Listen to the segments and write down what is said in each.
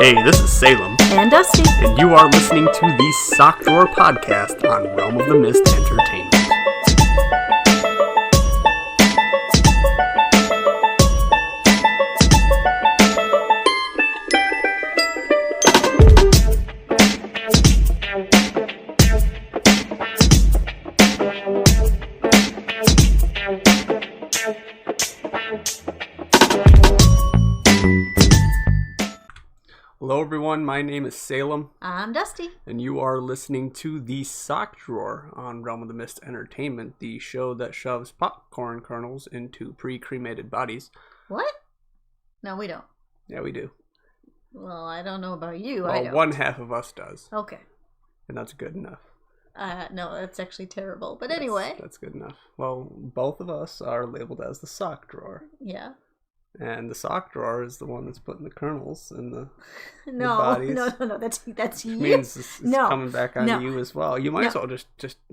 Hey, this is Salem. And Dusty. And you are listening to the Sock Drawer Podcast on Realm of the Mist Entertainment. Hello everyone, my name is Salem. I'm Dusty. And you are listening to the Sock Drawer on Realm of the Mist Entertainment, the show that shoves popcorn kernels into pre-cremated bodies. What? No, we don't. Yeah, we do. Well, I don't know about you. Well, I don't. one half of us does. Okay. And that's good enough. No, that's actually terrible. But anyway. That's good enough. Well, both of us are labeled as the Sock Drawer. Yeah. And the Sock Drawer is the one that's putting the kernels in the bodies. No. That's you. Which means it's coming back on you as well. You might as well just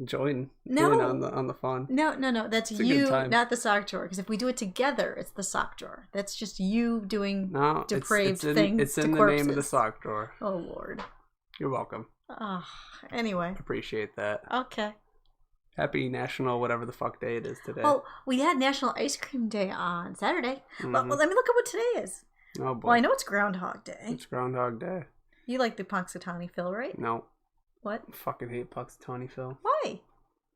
join on the fun. No. That's you, not the Sock Drawer. Because if we do it together, it's the Sock Drawer. That's just you doing depraved things. It's in to the corpses. name of the Sock Drawer. Oh Lord. You're welcome. Anyway. Appreciate that. Okay. Happy National whatever the fuck day it is today. Oh, we had National Ice Cream Day on Saturday. Mm-hmm. Well, let me look at what today is. Oh boy. Well, I know it's Groundhog Day. It's Groundhog Day. You like the Punxsutawney Phil, right? No. What? I fucking hate Punxsutawney Phil. Why?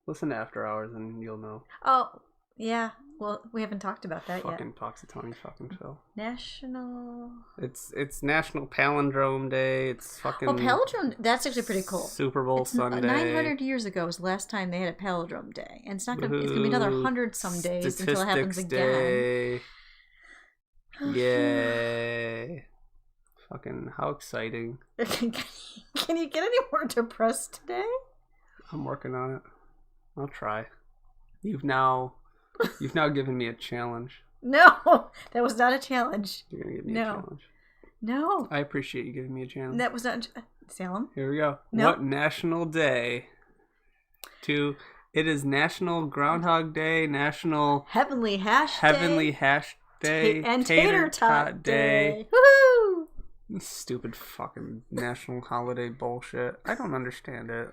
Listen to After Hours and you'll know. Oh, yeah. Well, we haven't talked about that fucking yet. Punxsutawney fucking Phil. National... It's National Palindrome Day. It's fucking... Oh, Palindrome, that's actually pretty cool. Super Bowl Sunday. 900 years ago was the last time they had a Palindrome Day. And it's not gonna, it's gonna be another 100 some days until it happens again. Yay. Fucking, how exciting. Can you get any more depressed today? I'm working on it. I'll try. You've now given me a challenge. No, that was not a challenge. You're gonna give me a challenge. No. I appreciate you giving me a challenge. That was not... Salem? Here we go. No. What national day It is National Groundhog Day, National... Heavenly Hash Day. And Tater Tot Day. Woohoo! Stupid fucking national holiday bullshit. I don't understand it.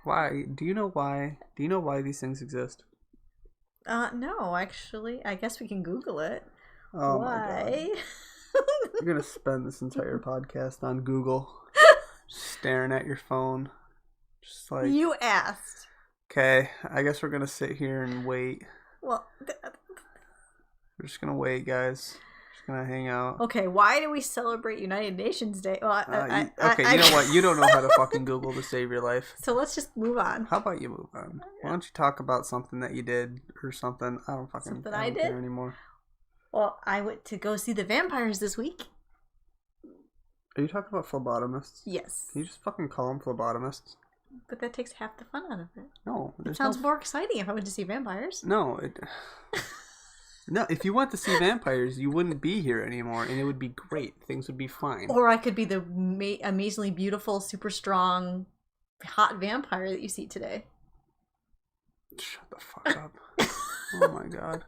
Why? Do you know why? Do you know why these things exist? No, actually. I guess we can Google it. Oh why? My God. You're going to spend this entire podcast on Google. Staring at your phone. Just like... You asked. Okay, I guess we're going to sit here and wait. Well... We're just going to wait, guys. Just going to hang out. Okay, why do we celebrate United Nations Day? Well, you know what? You don't know how to fucking Google to save your life. So let's just move on. How about you move on? Why don't you talk about something that you did or something? I don't care anymore. Well, I went to go see the vampires this week. Are you talking about phlebotomists? Yes. Can you just fucking call them phlebotomists? But that takes half the fun out of it. No. It sounds more exciting if I went to see vampires. No, No, if you went to see vampires, you wouldn't be here anymore, and it would be great. Things would be fine. Or I could be the amazingly beautiful, super strong, hot vampire that you see today. Shut the fuck up. Oh my God.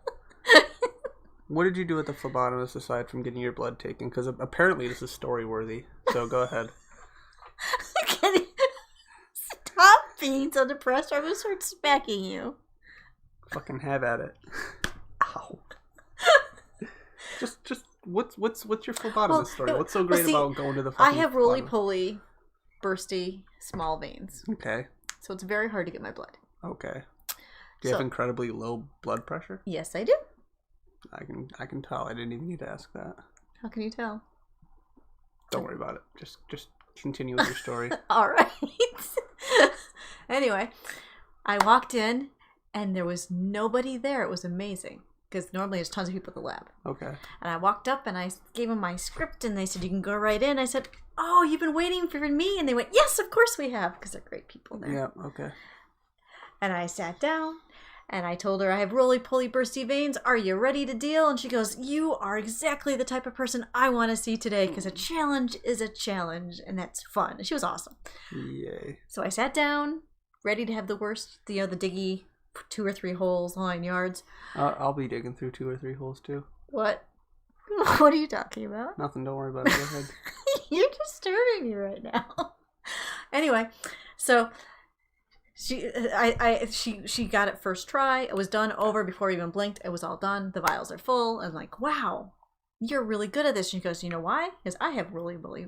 What did you do at the phlebotomist aside from getting your blood taken? Because apparently this is story-worthy, so go ahead. Can you stop being so depressed or I'm going to start smacking you. Fucking have at it. Ow. Just what's your phlebotomist story? What's so great about going to the fucking I have roly-poly, bursty, small veins. Okay. So it's very hard to get my blood. Okay. Do you have incredibly low blood pressure? Yes, I do. I can tell. I didn't even need to ask that. How can you tell? Don't worry about it. Just continue with your story. All right. Anyway, I walked in and there was nobody there. It was amazing. Because normally there's tons of people at the lab. Okay. And I walked up and I gave them my script and they said, you can go right in. I said, oh, you've been waiting for me? And they went, yes, of course we have. Because they're great people there. Yeah, okay. And I sat down and I told her, I have roly-poly bursty veins. Are you ready to deal? And she goes, you are exactly the type of person I want to see today. Because a challenge is a challenge. And that's fun. And she was awesome. Yay. So I sat down, ready to have the worst, the diggy 2 or 3 holes, 9 yards. I'll be digging through 2 or 3 holes too. What? What are you talking about? Nothing, don't worry about it. Go ahead. You're disturbing me right now. Anyway, so she got it first try. It was done over before I even blinked. It was all done. The vials are full. I'm like, wow, you're really good at this. And she goes, you know why? Because I have really, really,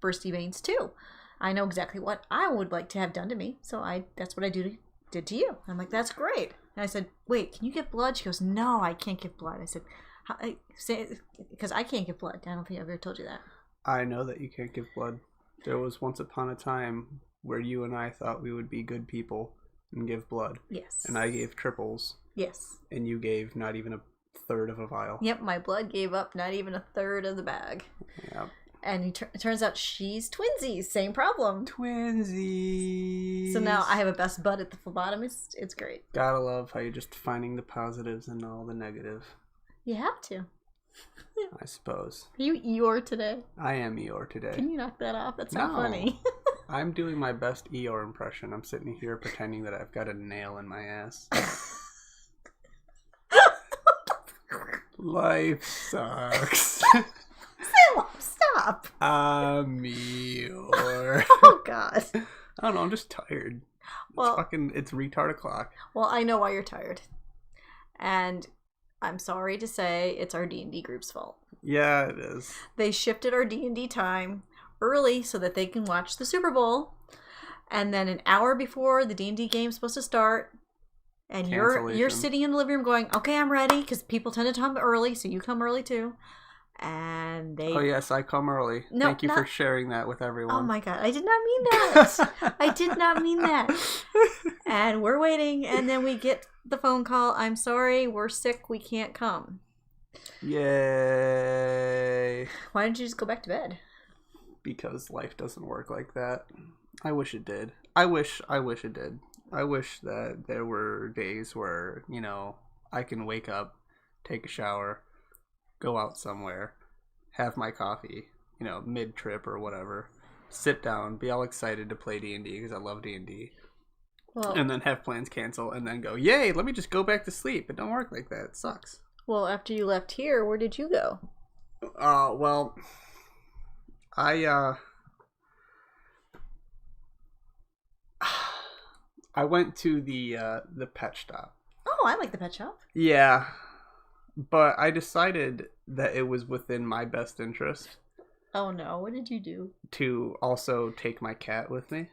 bursty veins too. I know exactly what I would like to have done to me. So that's what I did to you. I'm like, that's great. And I said, wait, can you give blood? She goes, no, I can't give blood. I said, because I can't give blood. I don't think I've ever told you that. I know that you can't give blood. There was once upon a time where you and I thought we would be good people and give blood. Yes. And I gave triples. Yes. And you gave not even a third of a vial. Yep, my blood gave up not even a third of the bag. Yep. And it turns out she's twinsies. Same problem. Twinsies. So now I have a best bud at the phlebotomist. It's great. Gotta love how you're just finding the positives and all the negative. You have to. I suppose. Are you Eeyore today? I am Eeyore today. Can you knock that off? That's not funny. I'm doing my best Eeyore impression. I'm sitting here pretending that I've got a nail in my ass. Life sucks. Stop. I'm Eeyore. Oh, God. I don't know. I'm just tired. It's retard o'clock. Well, I know why you're tired. And I'm sorry to say it's our D&D group's fault. Yeah, it is. They shifted our D&D time early so that they can watch the Super Bowl. And then an hour before the D&D game's supposed to start, and you're sitting in the living room going, okay, I'm ready, because people tend to come early, so you come early too. And they... Oh, yes, I come early. No, Thank you for sharing that with everyone. Oh, my God. I did not mean that. I did not mean that. And we're waiting, and then we get the phone call. I'm sorry, we're sick. We can't come. Yay. Why didn't you just go back to bed? Because life doesn't work like that. I wish it did. I wish it did. I wish that there were days where, I can wake up, take a shower, go out somewhere, have my coffee, mid-trip or whatever, sit down, be all excited to play D&D because I love D&D, and then have plans cancel and then go, yay, let me just go back to sleep. It don't work like that. It sucks. Well, after you left here, where did you go? Well, I went to the pet shop. Oh, I like the pet shop. Yeah. But I decided that it was within my best interest. Oh no, what did you do? To also take my cat with me.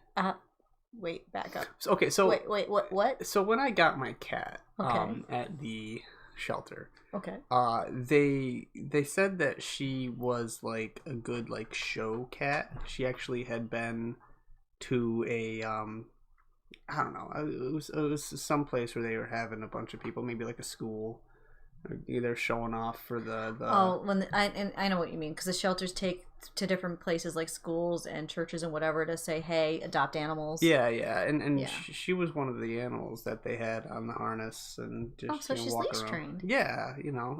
Wait, back up. So wait, what? So when I got my cat at the shelter, they said that she was like a good like show cat. She actually had been to a I don't know. It was some place where they were having a bunch of people, maybe like a school. They're showing off for the I know what you mean, because the shelters take to different places like schools and churches and whatever to say, hey, adopt animals. Yeah, and she was one of the animals that they had on the harness and just so she's walk leash around. trained. Yeah,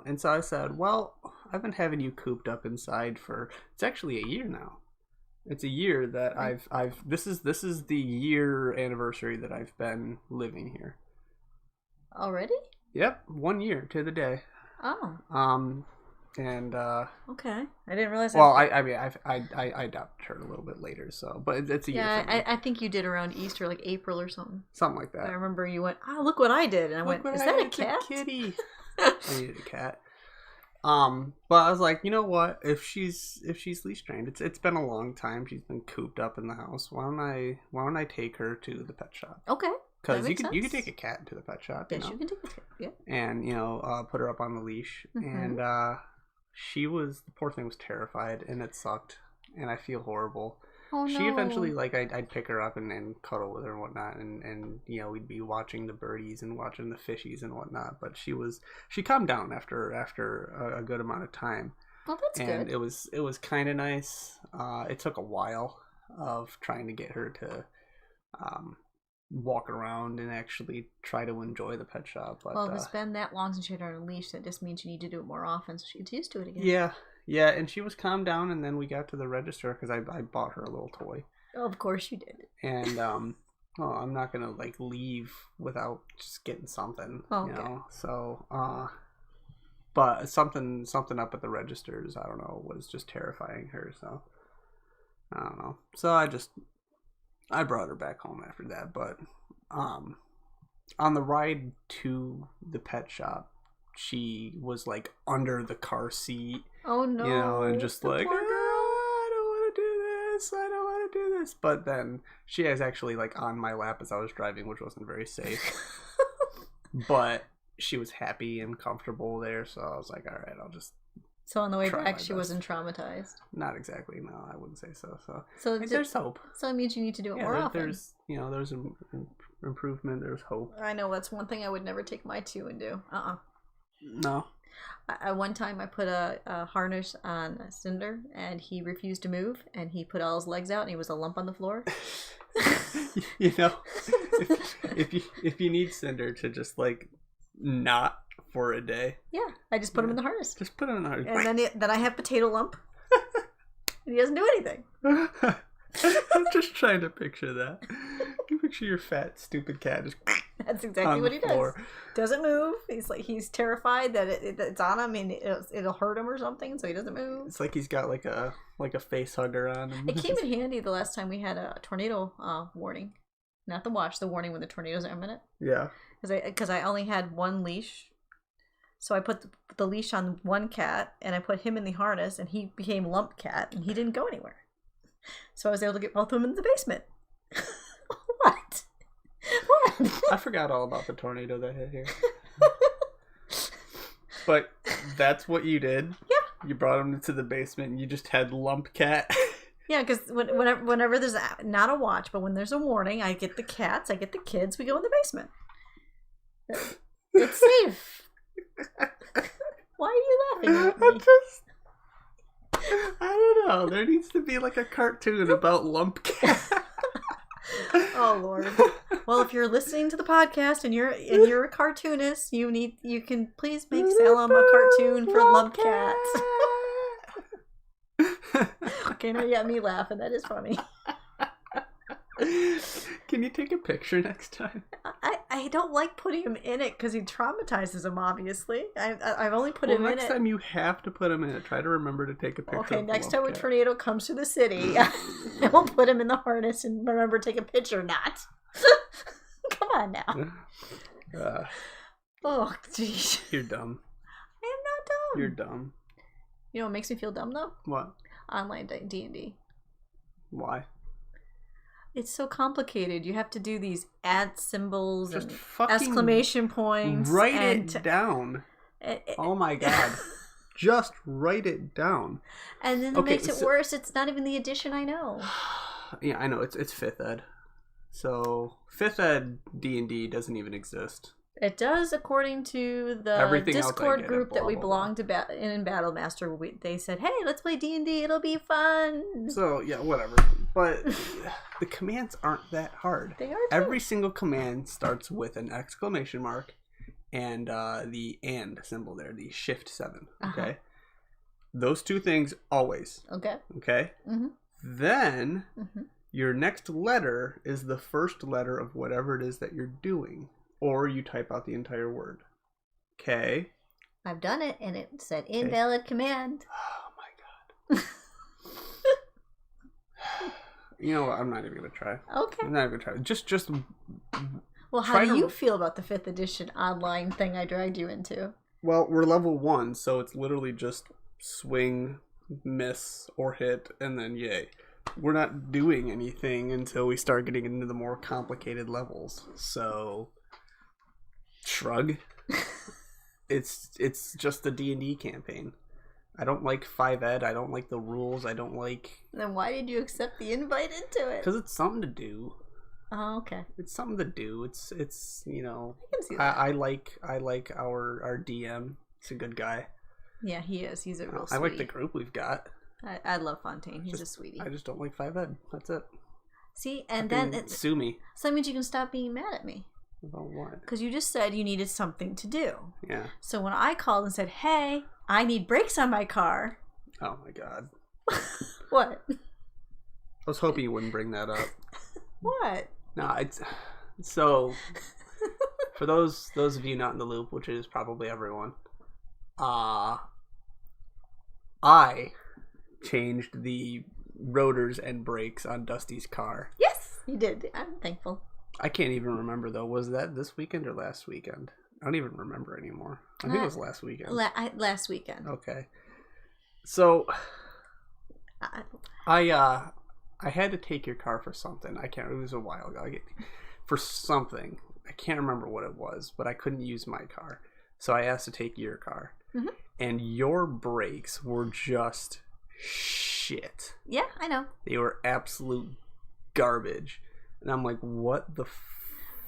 and so I said, well, I've been having you cooped up inside for it's actually a year now. It's a year that I've this is the year anniversary that I've been living here. Already? Yep, 1 year to the day. Oh. And okay, I didn't realize. Well, I mean, I adopted her a little bit later, so but it's a year. Yeah, I think you did around Easter, like April or something. Something like that. I remember you went, oh, look what I did, and I went, is that a cat? A kitty. I needed a cat. But I was like, you know what? If she's leash trained, it's been a long time. She's been cooped up in the house. Why don't I take her to the pet shop? Okay. Because you could take a cat to the pet shop. Yes, you can take a cat. Yeah. And put her up on the leash, and she was, the poor thing was terrified, and it sucked, and I feel horrible. Oh, no. She eventually, like, I'd pick her up and cuddle with her and whatnot, and we'd be watching the birdies and watching the fishies and whatnot. But she calmed down after a good amount of time. Well, that's good. And it was kind of nice. It took a while of trying to get her to walk around and actually try to enjoy the pet shop. But, well, if it's been that long since she had her on a leash, that just means you need to do it more often so she gets used to it again. Yeah, and she was calmed down, and then we got to the register because I bought her a little toy. Oh, of course you did. And well, I'm not gonna like leave without just getting something, okay. So But something up at the registers, I don't know, was just terrifying her. So I don't know. So I brought her back home after that. But on the ride to the pet shop, she was like under the car seat. Oh no! You know, and just like, I don't want to do this. I don't want to do this. But then she is actually like on my lap as I was driving, which wasn't very safe. But she was happy and comfortable there, so I was like, all right, I'll just. So on the way back, she wasn't traumatized. Not exactly. No, I wouldn't say so. So there's hope. So it means you need to do it more often. There's improvement. There's hope. I know that's one thing I would never take my 2 and do. No. One time I put a harness on Cinder, and he refused to move, and he put all his legs out, and he was a lump on the floor. You know, if you need Cinder to just like not for a day, I just put him in the harness. Just put him in the harness, and then I have Potato Lump, and he doesn't do anything. I'm just trying to picture that. You picture your fat, stupid cat just. That's exactly what he does. Doesn't move. He's terrified that it's on him and it'll hurt him or something, so he doesn't move. It's like he's got like a face hugger on him. It came in handy the last time we had a tornado warning, not the watch, the warning when the tornadoes are imminent. Yeah. Because I only had one leash, so I put the leash on one cat and I put him in the harness, and he became Lump Cat and he didn't go anywhere. So I was able to get both of them in the basement. What? I forgot all about the tornado that hit here. But that's what you did? Yeah. You brought him into the basement and you just had Lump Cat? Yeah, because whenever there's not a watch, but when there's a warning, I get the cats, I get the kids, we go in the basement. It's safe. Why are you laughing at me? I don't know. There needs to be like a cartoon about Lump Cat. Oh Lord. Well, if you're listening to the podcast and you're a cartoonist, you can please make Salem a cartoon for Lump Cat. Okay, now you got me laughing. That is funny. Can you take a picture next time? I don't like putting him in it because he traumatizes him, obviously. I've only put him in it. Next time you have to put him in it. Try to remember to take a picture. Okay, next time a tornado comes through the city, I will put him in the harness and remember to take a picture, not. Come on now. Oh, jeez. You're dumb. I am not dumb. You're dumb. You know what makes me feel dumb, though? What? Online D&D. Why? It's so complicated. You have to do these @ just and exclamation points. Write it down. Oh my god. Just write it down. And then it makes it worse. It's not even the edition I know. Yeah, I know. It's 5th ed. So 5th ed D&D doesn't even exist. It does, according to the Discord group that we belong to in Battle Master. They said, "Hey, let's play D&D. It'll be fun." So yeah, whatever. But the commands aren't that hard. They are too. Every single command starts with an exclamation mark and the "and" symbol there, the Shift 7. Okay, those 2 things always. Okay. Mm-hmm. Then your next letter is the first letter of whatever it is that you're doing. Or you type out the entire word. Okay. I've done it, and it said invalid command. Oh my god. You know what? I'm not even gonna try. Okay. I'm not even gonna try. Just. Well, how do you feel about the 5th edition online thing I dragged you into? Well, we're level 1, so it's literally just swing, miss, or hit, and then yay. We're not doing anything until we start getting into the more complicated levels. So. Shrug. It's just the D&D campaign. I don't like 5 ed. I don't like the rules. I don't like. Then why did you accept the invite into it? Because it's something to do. Oh, okay. It's something to do. It's you know. I can see that. I like our DM. He's a good guy. Yeah, he is. He's a real sweetie. I like the group we've got. I love Fontaine. He's a sweetie. I just don't like 5 ed. That's it. See, and then sue me. So that means you can stop being mad at me. About what? Because you just said you needed something to do. Yeah. So when I called and said, "Hey, I need brakes on my car." Oh my god. What? I was hoping you wouldn't bring that up. What? No, it's so. For those of you not in the loop, which is probably everyone, I changed the rotors and brakes on Dusty's car. Yes, you did. I'm thankful. I can't even remember, though. Was that this weekend or last weekend? I don't even remember anymore. I think it was last weekend. Last weekend. Okay. So, I had to take your car for something. It was a while ago. For something. I can't remember what it was, but I couldn't use my car. So I asked to take your car. Mm-hmm. And your brakes were just shit. Yeah, I know. They were absolute garbage. And I'm like, what the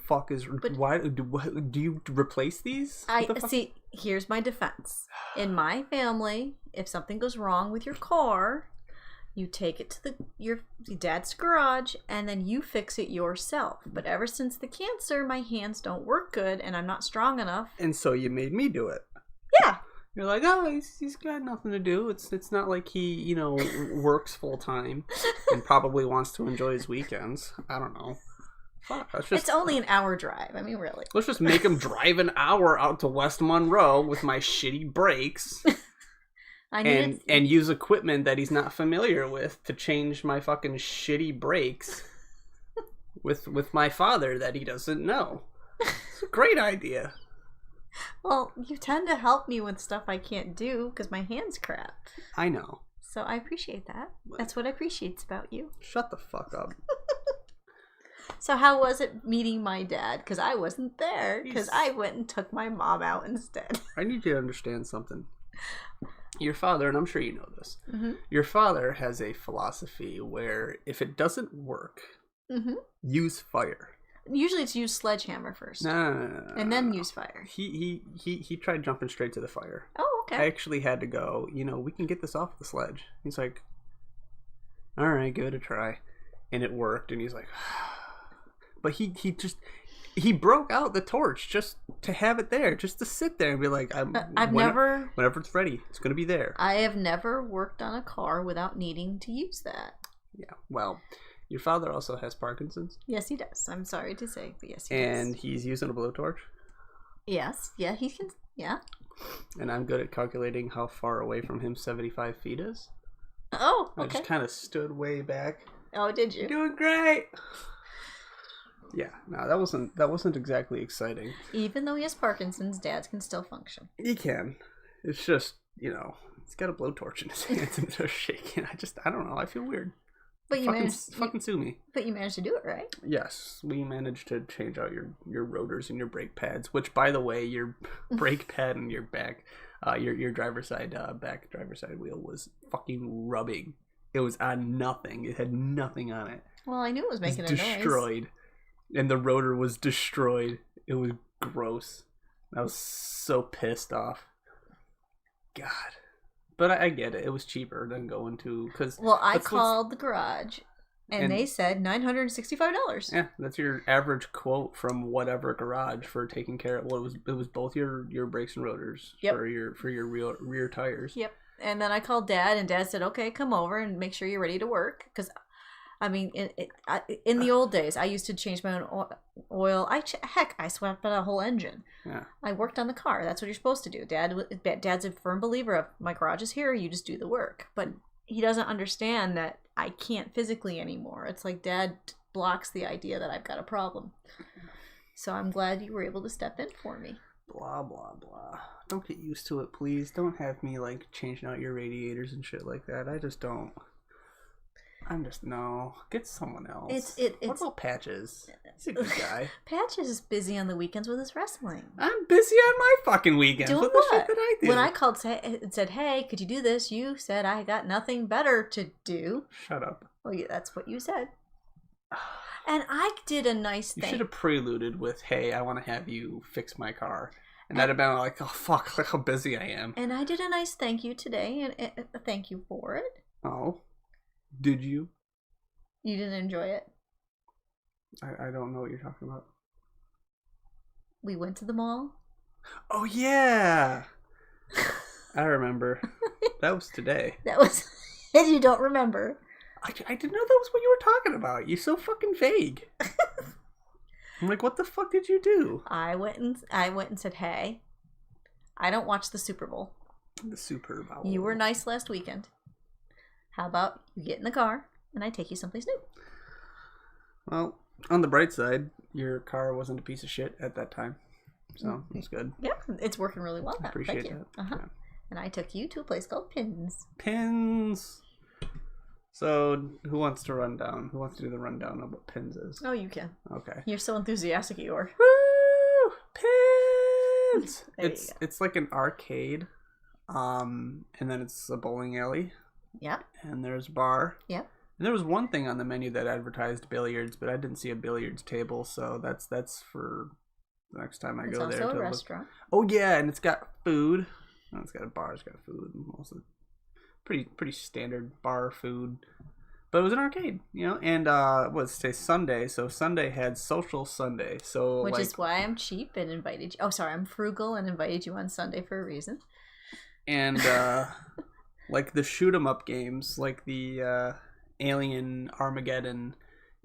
fuck is... why do you replace these? See, here's my defense. In my family, if something goes wrong with your car, you take it to your dad's garage, and then you fix it yourself. But ever since the cancer, my hands don't work good, and I'm not strong enough. And so you made me do it. Yeah. You're like, oh, he's got nothing to do. It's not like he, works full time and probably wants to enjoy his weekends. I don't know. Fuck, it's only an hour drive. I mean, really. Let's just make him drive an hour out to West Monroe with my shitty brakes. And use equipment that he's not familiar with to change my fucking shitty brakes with my father that he doesn't know. It's a great idea. Well, you tend to help me with stuff I can't do because my hand's crap. I know. So I appreciate that. That's what I appreciate about you. Shut the fuck up. So how was it meeting my dad? Because I wasn't there because I went and took my mom out instead. I need you to understand something. Your father, and I'm sure you know this, your father has a philosophy where if it doesn't work, use fire. Usually it's use sledgehammer first. No. And then use fire. He tried jumping straight to the fire. Oh, okay. I actually had to go, we can get this off the sledge. He's like, all right, give it a try. And it worked, and he's like, but he broke out the torch just to have it there, just to sit there and be like, whenever it's ready, it's going to be there. I have never worked on a car without needing to use that. Yeah, well, your father also has Parkinson's. Yes, he does. I'm sorry to say, but yes, he does. And he's using a blowtorch? Yes. Yeah, he can. Yeah. And I'm good at calculating how far away from him 75 feet is. Oh, okay. I just kind of stood way back. Oh, did you? You're doing great. Yeah, no, that wasn't exactly exciting. Even though he has Parkinson's, dads can still function. He can. It's just, he's got a blowtorch in his hands and they're shaking. I don't know. I feel weird. But you fucking sue me. But you managed to do it, right? Yes, we managed to change out your rotors and your brake pads. Which, by the way, your brake pad and your back, your driver's side back driver's side wheel was fucking rubbing. It was on nothing. It had nothing on it. Well, I knew it was making a noise. Destroyed. And the rotor was destroyed. It was gross. I was so pissed off. God. But I get it. It was cheaper than going to... I called the garage, and they said $965. Yeah, that's your average quote from whatever garage for taking care of... Well, it was both your brakes and rotors for your rear tires. Yep. And then I called Dad, and Dad said, okay, come over and make sure you're ready to work. Because... I mean, in the old days, I used to change my own oil. I swapped out a whole engine. Yeah. I worked on the car. That's what you're supposed to do. Dad's a firm believer of my garage is here. You just do the work. But he doesn't understand that I can't physically anymore. It's like Dad blocks the idea that I've got a problem. So I'm glad you were able to step in for me. Blah, blah, blah. Don't get used to it, please. Don't have me, changing out your radiators and shit like that. I just don't. No. Get someone else. What about Patches? He's a good guy. Patches is busy on the weekends with his wrestling. I'm busy on my fucking weekends with the shit that I do. When I called and said, hey, could you do this? You said I got nothing better to do. Shut up. Well, yeah, that's what you said. And I did a nice thing. You should have preluded with, hey, I want to have you fix my car. And that'd have been like, oh, fuck, look how busy I am. And I did a nice thank you today, and thank you for it. Oh. Did you? You didn't enjoy it? I don't know what you're talking about. We went to the mall. Oh, yeah. I remember. That was today. And you don't remember. I didn't know that was what you were talking about. You're so fucking vague. I'm like, what the fuck did you do? I went and said, hey, I don't watch the Super Bowl. The Super Bowl. You were nice last weekend. How about you get in the car and I take you someplace new? Well, on the bright side, your car wasn't a piece of shit at that time. So, it's good. Yeah, it's working really well now. I appreciate that. Uh-huh. Yeah. And I took you to a place called Pins. Pins! So, who wants to run down? Who wants to do the rundown of what Pins is? Oh, you can. Okay. You're so enthusiastic, Eeyore. Woo! Pins! It's like an arcade. And then it's a bowling alley. Yeah. And there's a bar. Yep. And there was one thing on the menu that advertised billiards, but I didn't see a billiards table, so that's for the next time I go there. It's also a restaurant. Oh yeah, and it's got food. Oh, it's got a bar. It's got food. Mostly pretty standard bar food. But it was an arcade, you know. And what's today? Sunday. So Sunday had Social Sunday. So which is why I'm cheap and invited you. Oh, sorry, I'm frugal and invited you on Sunday for a reason. And like the shoot 'em up games, like the Alien Armageddon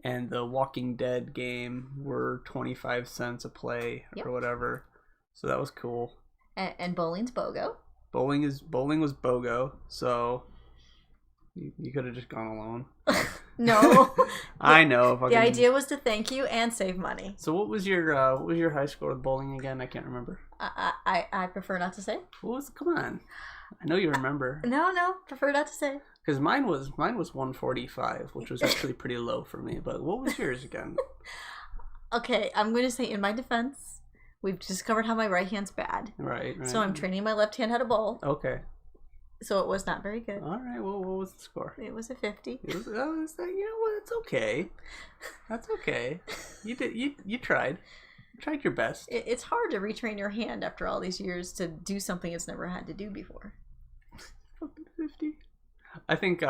and the Walking Dead game were 25 cents a play or whatever. So that was cool. And bowling's BOGO. Bowling was BOGO, so you could have just gone alone. No. I know. The idea was to thank you and save money. So what was your high score with bowling again? I can't remember. I prefer not to say. Come on. I know you remember. No, prefer not to say. Because mine was 145, which was actually pretty low for me. But what was yours again? Okay, I'm going to say in my defense, we've discovered how my right hand's bad. Right. So I'm training my left hand how to bowl. Okay. So it was not very good. All right. Well, what was the score? It was a 50. It was. You know what? It's okay. That's okay. You did. You tried. You tried your best. It's hard to retrain your hand after all these years to do something it's never had to do before. 50. I think it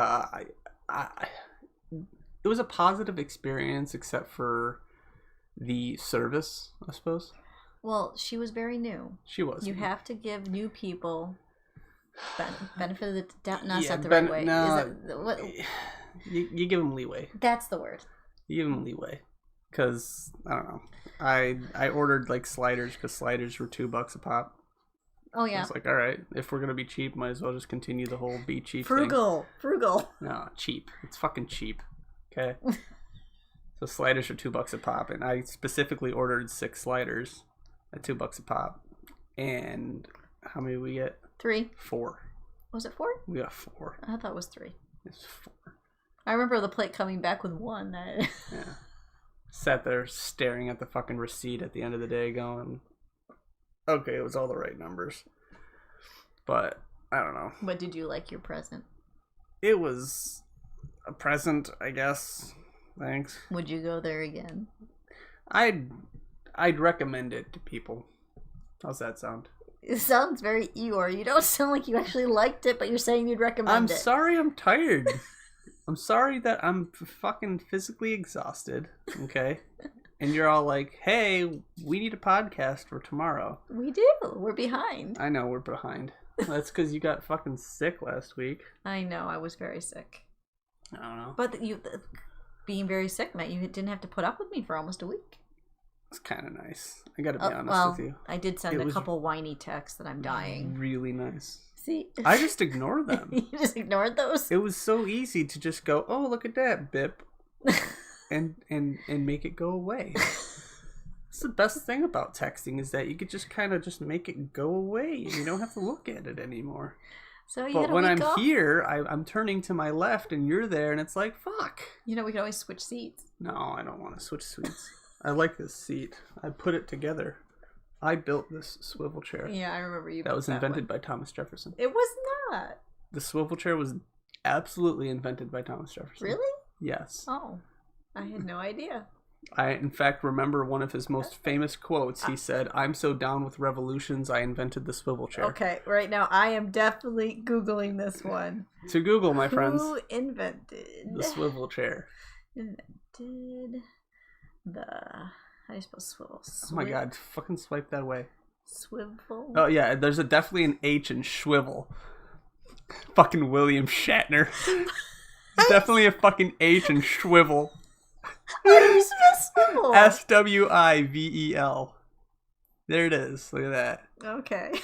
was a positive experience, except for the service, I suppose. Well, she was very new. She was. You have to give new people benefit of the doubt. No, that's not the right way. No, you give them leeway. That's the word. You give them leeway. Because, I don't know. I ordered like sliders because sliders were $2 a pop. Oh, yeah. I was like, all right, if we're going to be cheap, might as well just continue the whole be cheap Frugal. No, cheap. It's fucking cheap. Okay? So sliders are $2 a pop, and I specifically ordered 6 sliders at $2 a pop. And how many we get? 3. 4. Was it 4? We got 4. I thought it was 3. It's 4. I remember the plate coming back with 1. Yeah. Sat there staring at the fucking receipt at the end of the day going, okay, it was all the right numbers. But, I don't know. But did you like your present? It was a present, I guess. Thanks. Would you go there again? I'd recommend it to people. How's that sound? It sounds very Eeyore. You don't sound like you actually liked it, but you're saying you'd recommend it. I'm sorry I'm tired. I'm sorry that I'm fucking physically exhausted, okay? And you're all like, hey, we need a podcast for tomorrow. We do. We're behind. I know we're behind. That's because you got fucking sick last week. I know. I was very sick. I don't know. But being very sick meant you didn't have to put up with me for almost a week. It's kind of nice. I gotta be honest with you. I did send a couple whiny texts that I'm dying. Really nice. See? I just ignored them. You just ignored those? It was so easy to just go, oh, look at that, Bip. and make it go away. That's the best thing about texting is that you could just kind of just make it go away and you don't have to look at it anymore. But when I'm here, I'm turning to my left and you're there and it's like, fuck. You know, we could always switch seats. No, I don't want to switch seats. I like this seat. I put it together. I built this swivel chair. Yeah, I remember you. That was invented by Thomas Jefferson. It was not. The swivel chair was absolutely invented by Thomas Jefferson. Really? Yes. Oh, I had no idea. I, in fact, remember one of his most famous quotes. He said, I'm so down with revolutions, I invented the swivel chair. Okay, right now I am definitely Googling this one. To Google, my friends. Who invented the swivel chair? Invented the... How do you spell swivel? Oh my god, fucking swipe that away. Swivel? Oh yeah, there's definitely an H in shwivel. Fucking William Shatner. Definitely a fucking H in shwivel. How do you spell swivel? SWIVEL. There it is. Look at that. Okay.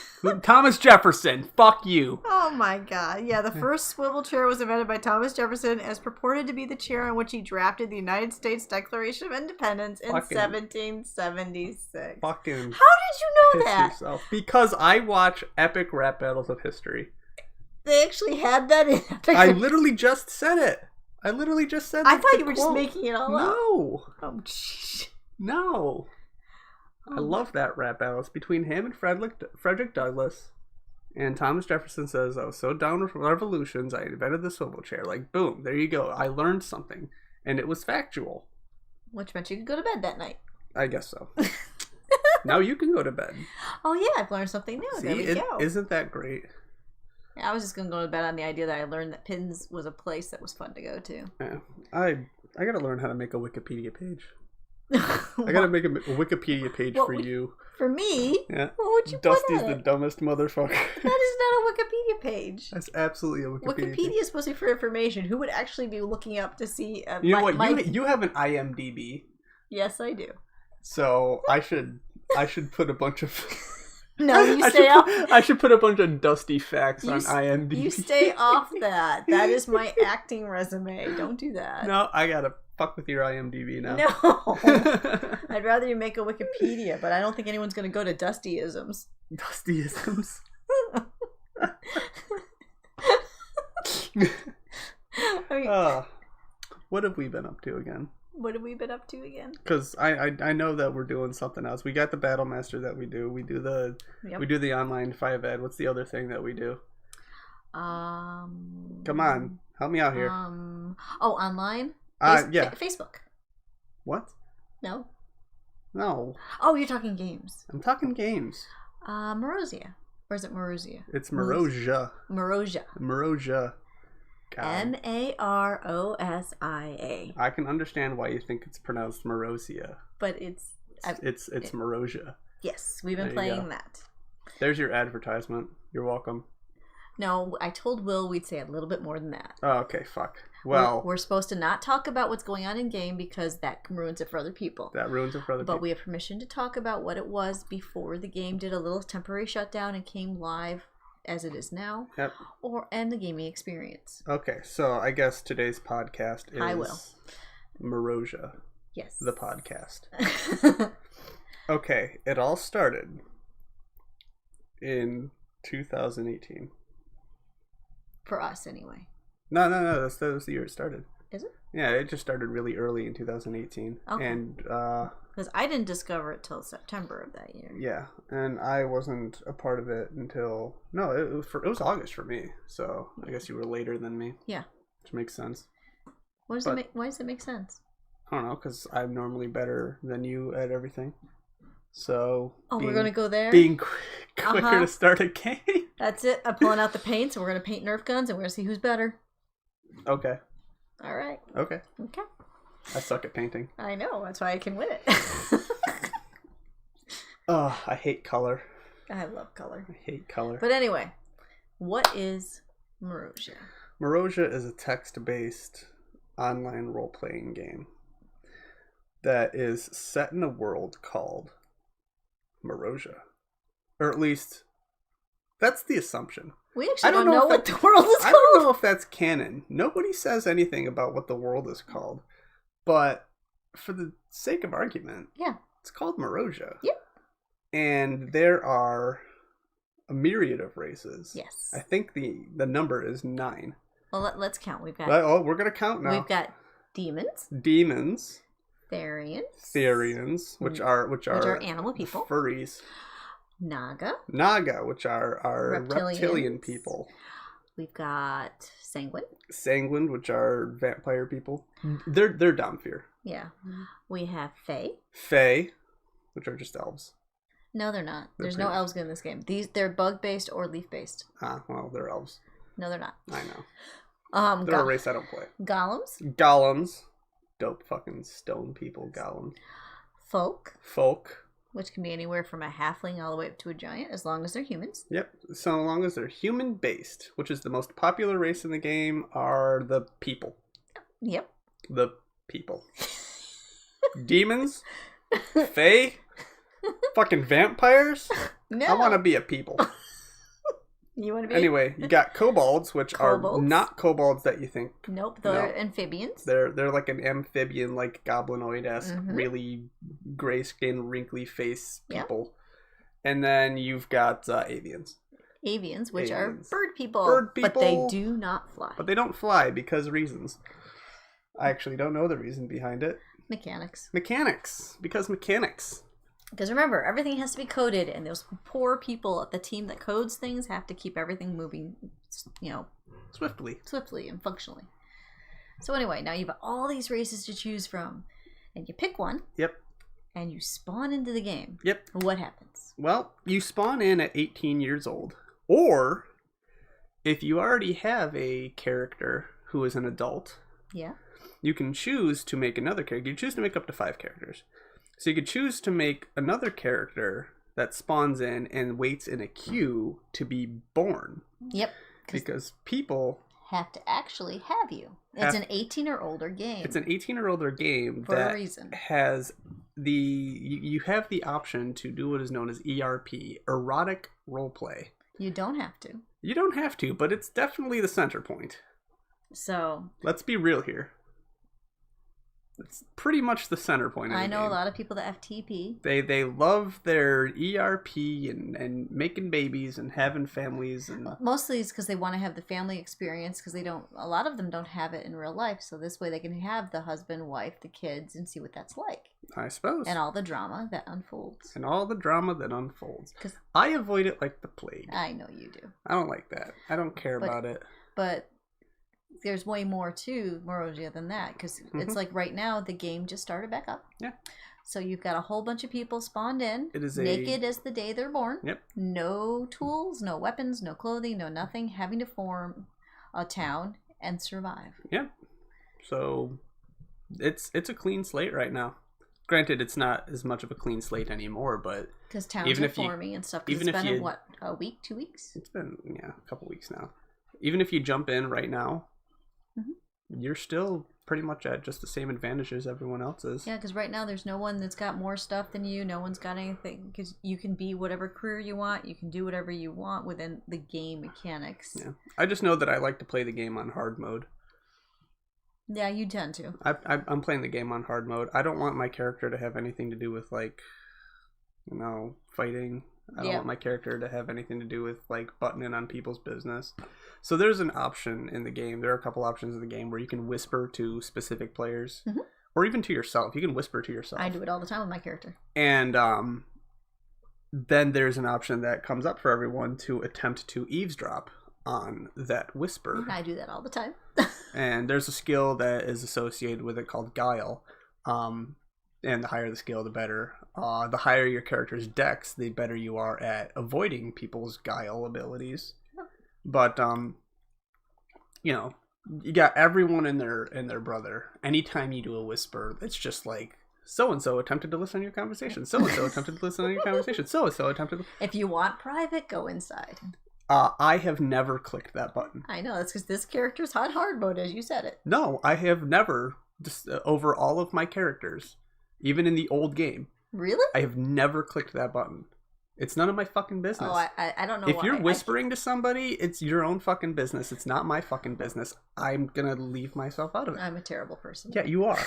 Thomas Jefferson. Fuck you. Oh my god. Yeah, the first swivel chair was invented by Thomas Jefferson as purported to be the chair on which he drafted the United States Declaration of Independence in 1776. Fucking. How did you know that? Yourself. Because I watch epic rap battles of history. They actually had that in epic. I literally just said it. I thought you were just making it all up. No. Oh, jeez. No. I love that rap battle. It's between him and Frederick Douglass. And Thomas Jefferson says, I was so down with revolutions, I invented the swivel chair. Like, boom, there you go. I learned something. And it was factual. Which meant you could go to bed that night. I guess so. Now you can go to bed. Oh, yeah, I've learned something new. See, there we go. Isn't that great? Yeah, I was just going to go to bed on the idea that I learned that Pins was a place that was fun to go to. Yeah. I got to learn how to make a Wikipedia page. I gotta make a Wikipedia page for you. For me? Yeah. What would you Dusty's put the dumbest motherfucker. That is not a Wikipedia page. That's absolutely a Wikipedia Wikipedia is supposed to be for information. Who would actually be looking up to see... you know what? You have an IMDb. Yes, I do. So I should put a bunch of... No, you stay off. I should put a bunch of Dusty facts on IMDb. You stay off that. That is my acting resume. Don't do that. No, I gotta fuck with your IMDb now. No. I'd rather you make a Wikipedia, but I don't think anyone's going to go to Dustyisms. Dustyisms? What have we been up to again? What have we been up to again? Because I know that we're doing something else. We got the Battle Master that we do. We do the online 5Ed. What's the other thing that we do? Come on, help me out here. Online? Yeah. Facebook. What? No. No. Oh, you're talking games. I'm talking games. Marozia. Or is it Marozia? It's Marozia. Marozia. Marozia. Marosia. I can understand why you think it's pronounced Marozia. But it's Marozia. Yes, we've been playing that. There's your advertisement. You're welcome. No, I told Will we'd say a little bit more than that. Oh, okay, fuck. Well, we're supposed to not talk about what's going on in game because that ruins it for other people. That ruins it for other people. But we have permission to talk about what it was before the game did a little temporary shutdown and came live as it is now. Yep. And the gaming experience. Okay, so I guess today's podcast is Hi, Will. Marozia. Yes. The podcast. Okay, it all started in 2018. For us, anyway. No. That was the year it started. Is it? Yeah, it just started really early in 2018. Okay. And because I didn't discover it till September of that year. Yeah, and I wasn't a part of it until it was August for me. So I guess you were later than me. Yeah, which makes sense. Why does it make sense? I don't know, because I'm normally better than you at everything. So we're gonna go there. Being quicker to start a game. That's it. I'm pulling out the paint, so we're gonna paint Nerf guns, and we're gonna see who's better. Okay. All right. Okay. Okay. I suck at painting. I know. That's why I can win it. Oh, I hate color. I love color. I hate color. But anyway, what is Marozia? Marozia is a text-based online role-playing game that is set in a world called Marozia. Or at least, that's the assumption. We actually don't know what the world is called. I don't know if that's canon. Nobody says anything about what the world is called. But for the sake of argument, it's called Marozia. Yep. And there are a myriad of races. Yes. I think the number is 9. Well, let's count. We've got. We're gonna count now. We've got demons. Therians, which are animal people. Furries. Naga, which are reptilian people. We've got Sanguine, which are vampire people. They're Domfear. Yeah. We have Fae, which are just elves. No, they're not. There's no elves in this game. They're bug-based or leaf-based. Ah, well, they're elves. No, they're not. I know. They're a race I don't play. Golems. Dope fucking stone people, golems. Folk. Which can be anywhere from a halfling all the way up to a giant, as long as they're humans. Yep. So long as they're human-based, which is the most popular race in the game, are the people. Yep. The people. Demons, Fae, Fucking vampires? No. I want to be a people. You want to be? Anyway, you got kobolds, which are not kobolds that you think. Nope, they're amphibians. They're like an amphibian, like goblinoid-esque, really gray skin, wrinkly face people. Yeah. And then you've got avians. Avians, which are bird people. Bird people. But they do not fly. But they don't fly because reasons. I actually don't know the reason behind it. Mechanics. Because mechanics. Because remember, everything has to be coded, and those poor people at the team that codes things have to keep everything moving, swiftly and functionally. So anyway, now you've got all these races to choose from, and you pick one. Yep. And you spawn into the game. Yep. What happens? Well, you spawn in at 18 years old, or if you already have a character who is an adult, you can choose to make another character. You choose to make up to 5 characters. So you could choose to make another character that spawns in and waits in a queue to be born. Yep. Because people have to actually have you. It's an 18 or older game. It's an 18 or older game for a reason. Has you have the option to do what is known as ERP, erotic roleplay. You don't have to. You don't have to, but it's definitely the center point. So let's be real here. It's pretty much the center point of the game. I know a lot of people that FTP. They love their ERP and making babies and having families, and mostly it's because they want to have the family experience, because a lot of them don't have it in real life, so this way they can have the husband, wife, the kids, and see what that's like. I suppose. And all the drama that unfolds. Because I avoid it like the plague. I know you do. I don't like that. I don't care about it. But there's way more to Morosia than that, because it's like right now the game just started back up. Yeah. So you've got a whole bunch of people spawned in. It is naked as the day they're born. Yep. No tools, no weapons, no clothing, no nothing. Having to form a town and survive. Yeah. So it's a clean slate right now. Granted, it's not as much of a clean slate anymore, but because towns are forming and stuff. It's been a week, 2 weeks? It's been a couple weeks now. Even if you jump in right now, you're still pretty much at just the same advantage as everyone else is. Yeah, because right now there's no one that's got more stuff than you. No one's got anything, because you can be whatever career you want. You can do whatever you want within the game mechanics. Yeah, I just know that I like to play the game on hard mode. Yeah, you tend to. I'm playing the game on hard mode. I don't want my character to have anything to do with, like, fighting. I don't want my character to have anything to do with, like, butting in on people's business. So there's an option in the game. There are a couple options in the game where you can whisper to specific players. Or even to yourself. You can whisper to yourself. I do it all the time with my character. And then there's an option that comes up for everyone to attempt to eavesdrop on that whisper. I do that all the time. And there's a skill that is associated with it called Guile. And the higher the skill, the better. The higher your character's dex, the better you are at avoiding people's Guile abilities. But, you got everyone and their brother. Anytime you do a whisper, it's just like, so-and-so attempted to listen to your conversation. So-and-so attempted to listen to your conversation. So-and-so attempted to... If you want private, go inside. I have never clicked that button. I know, that's because this character's on hard mode, as you said it. No, I have never, just over all of my characters, even in the old game. Really? I have never clicked that button. It's none of my fucking business. Oh, I don't know. If you're whispering to somebody, it's your own fucking business. It's not my fucking business. I'm gonna leave myself out of it. I'm a terrible person. Yeah, you are.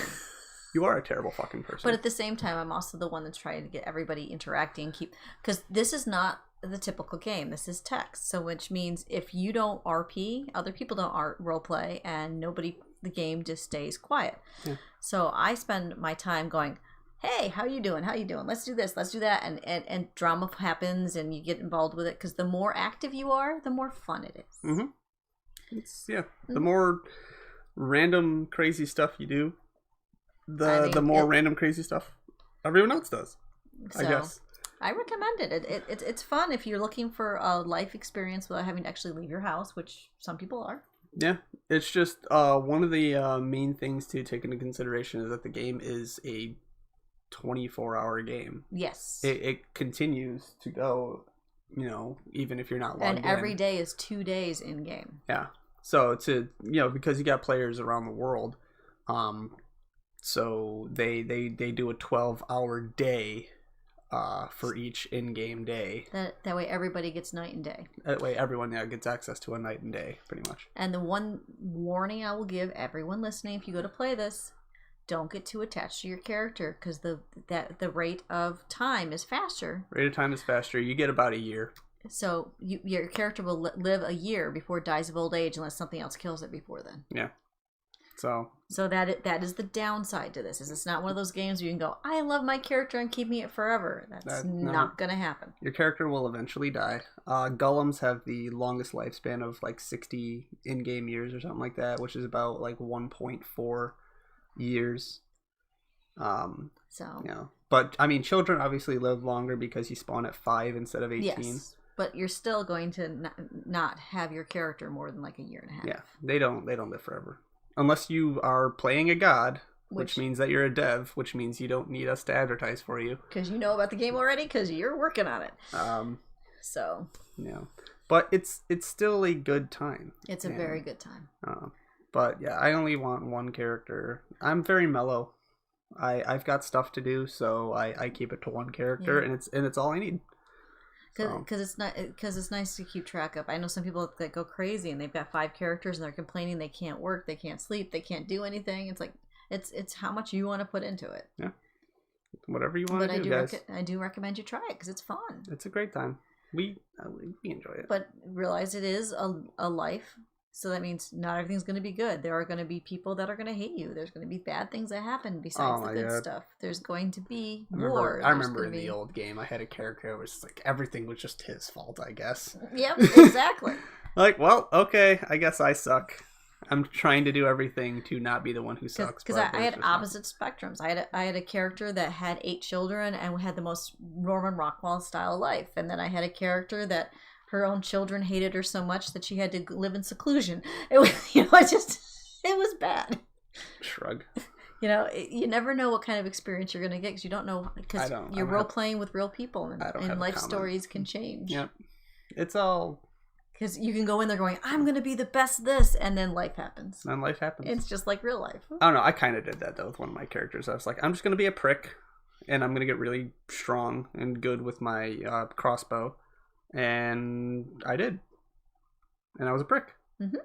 You are a terrible fucking person. But at the same time, I'm also the one that's trying to get everybody interacting. Because this is not the typical game. This is text. So which means if you don't RP, other people don't roleplay, and the game just stays quiet. Yeah. So I spend my time going, hey, how you doing? Let's do this, let's do that. And drama happens and you get involved with it, because the more active you are, the more fun it is. The more random crazy stuff you do, the more random crazy stuff everyone else does. So, I guess. I recommend it. It's fun if you're looking for a life experience without having to actually leave your house, which some people are. Yeah, it's just one of the main things to take into consideration is that the game is a 24-hour game. Yes. It continues to go, even if you're not logged in. And every day is 2 days in game. Yeah. So because you got players around the world, so they do a 12-hour day for each in-game day. That way everybody gets night and day. That way everyone gets access to a night and day, pretty much. And the one warning I will give everyone listening, if you go to play this, don't get too attached to your character, because the rate of time is faster. Rate of time is faster. You get about a year. So your character will live a year before it dies of old age, unless something else kills it before then. Yeah. So that is the downside to this. Is it's not one of those games where you can go, I love my character and keeping it forever. That's not going to happen. Your character will eventually die. Golems have the longest lifespan of like 60 in-game years or something like that, which is about like 1.4 years. But I mean, children obviously live longer because you spawn at 5 instead of 18. Yes, but you're still going to not have your character more than like a year and a half. Yeah, they don't live forever. Unless you are playing a god, which means that you're a dev, which means you don't need us to advertise for you. Because you know about the game already, because you're working on it. Yeah. But it's still a good time. It's a very good time. But yeah, I only want one character. I'm very mellow. I've got stuff to do, so I keep it to one character, and it's all I need. Because it's nice to keep track of. I know some people that go crazy and they've got 5 characters and they're complaining they can't work, they can't sleep, they can't do anything. It's like it's how much you want to put into it. Yeah, whatever you want to do, guys. I do recommend you try it because it's fun. It's a great time. We enjoy it. But realize it is a life. So that means not everything's going to be good. There are going to be people that are going to hate you. There's going to be bad things that happen besides the good stuff. There's going to be war. I remember in the old game, I had a character who was like, everything was just his fault, I guess. Yep, exactly. Like, well, okay, I guess I suck. I'm trying to do everything to not be the one who sucks. Because I had opposite spectrums. I had a character that had 8 children and had the most Norman Rockwell style life. And then I had a character that her own children hated her so much that she had to live in seclusion. It was, it was bad. Shrug. You never know what kind of experience you're going to get because you don't know, because you're role playing with real people and life stories can change. Yep. It's all... Because you can go in there going, I'm going to be the best this, and then life happens. It's just like real life. I don't know. I kind of did that, though, with one of my characters. I was like, I'm just going to be a prick, and I'm going to get really strong and good with my crossbow. And I did. And I was a prick. Mm-hmm.